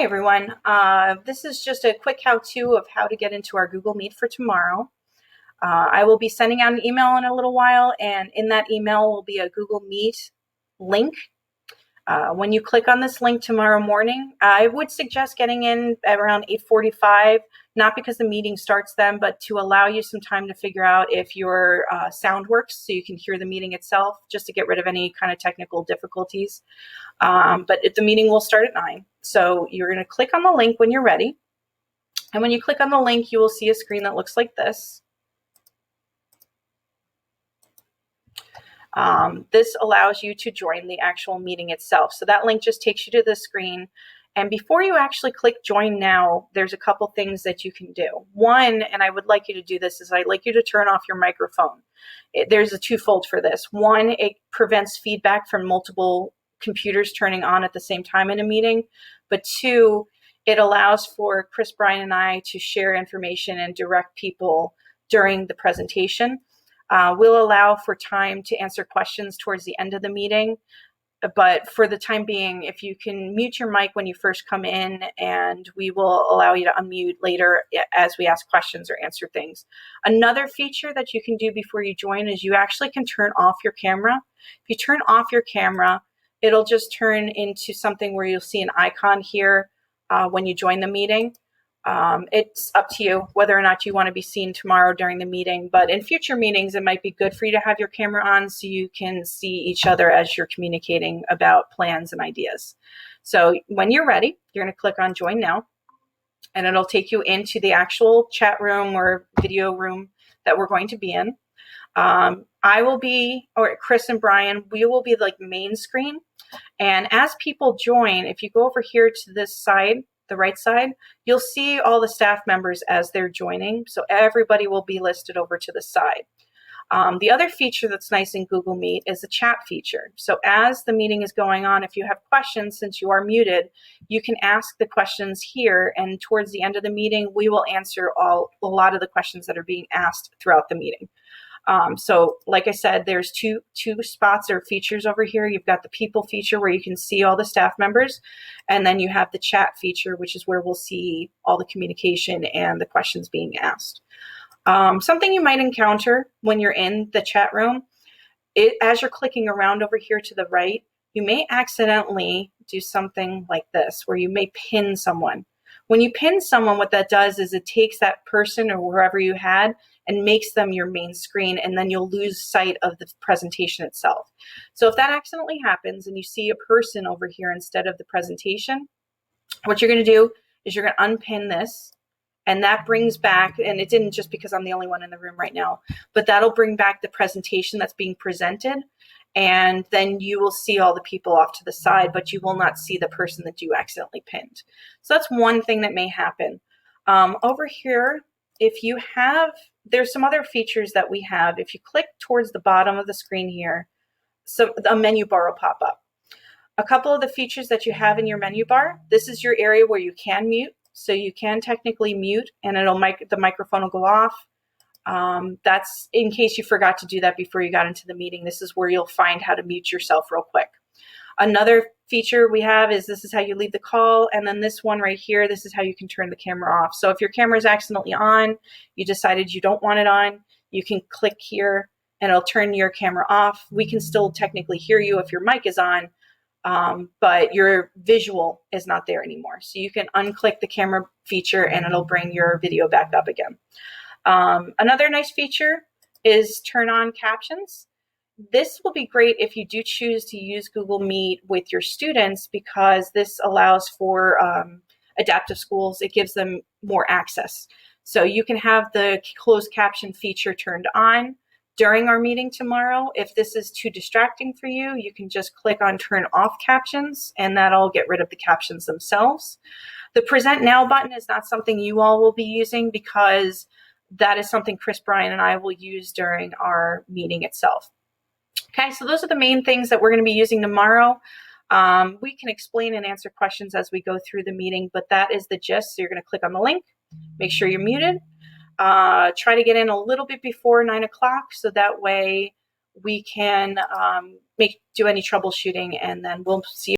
Hi everyone. This is just a quick how-to of how to get into our Google Meet for tomorrow. I will be sending out an email in a little while, and in that email will be a Google Meet link. When you click on this link tomorrow morning, I would suggest getting in at around 8:45, not because the meeting starts then, but to allow you some time to figure out if your sound works so you can hear the meeting itself, just to get rid of any kind of technical difficulties. But the meeting will start at 9. So you're going to click on the link when you're ready. And when you click on the link, you will see a screen that looks like this. This allows you to join the actual meeting itself. So that link just takes you to the screen. And before you actually click join now, there's a couple things that you can do. One, and I would like you to do this, is I'd like you to turn off your microphone. There's a twofold for this. One, it prevents feedback from multiple computers turning on at the same time in a meeting. But two, it allows for Chris, Brian, and I to share information and direct people during the presentation. We'll allow for time to answer questions towards the end of the meeting. But for the time being, if you can mute your mic when you first come in, and we will allow you to unmute later as we ask questions or answer things. Another feature that you can do before you join is you actually can turn off your camera. If you turn off your camera, it'll just turn into something where you'll see an icon here when you join the meeting. It's up to you whether or not you want to be seen tomorrow during the meeting, but in future meetings, it might be good for you to have your camera on so you can see each other as you're communicating about plans and ideas. So when you're ready, you're going to click on Join Now, and it'll take you into the actual chat room or video room that we're going to be in. I will be, or Chris and Brian, we will be like main screen. And as people join, if you go over here to this side, the right side, you'll see all the staff members as they're joining. So everybody will be listed over to the side. The other feature that's nice in Google Meet is the chat feature. So as the meeting is going on, if you have questions, since you are muted, you can ask the questions here. And towards the end of the meeting, we will answer a lot of the questions that are being asked throughout the meeting. So like I said, there's two spots or features over here. You've got the people feature where you can see all the staff members, and then you have the chat feature, which is where we'll see all the communication and the questions being asked. Something you might encounter when you're in the chat room, as you're clicking around over here to the right, you may accidentally do something like this, where you may pin someone. When you pin someone, what that does is it takes that person or wherever you had and makes them your main screen, and then you'll lose sight of the presentation itself. So if that accidentally happens and you see a person over here instead of the presentation, what you're going to do is you're going to unpin this, and that brings back, and it didn't just because I'm the only one in the room right now, but that'll bring back the presentation that's being presented, and then you will see all the people off to the side, but you will not see the person that you accidentally pinned. So that's one thing that may happen. Over here, if you have, there's some other features that we have. If you click towards the bottom of the screen here, so a menu bar will pop up. A couple of the features that you have in your menu bar, this is your area where you can mute. So you can technically mute, and the microphone will go off. That's in case you forgot to do that before you got into the meeting. This is where you'll find how to mute yourself real quick. Another feature we have is this is how you leave the call, and then this one right here, this is how you can turn the camera off. So if your camera is accidentally on, you decided you don't want it on, you can click here and it'll turn your camera off. We can still technically hear you if your mic is on, but your visual is not there anymore. So you can unclick the camera feature and it'll bring your video back up again. Another nice feature is turn on captions. This will be great if you do choose to use Google Meet with your students, because this allows for adaptive schools. It gives them more access. So you can have the closed caption feature turned on during our meeting tomorrow. If this is too distracting for you, you can just click on turn off captions, and that'll get rid of the captions themselves. The present now button is not something you all will be using, because that is something Chris, Brian, and I will use during our meeting itself. Okay, so those are the main things that we're going to be using tomorrow. We can explain and answer questions as we go through the meeting, but that is the gist. So you're going to click on the link, make sure you're muted, try to get in a little bit before 9 o'clock, so that way we can do any troubleshooting, and then we'll see you.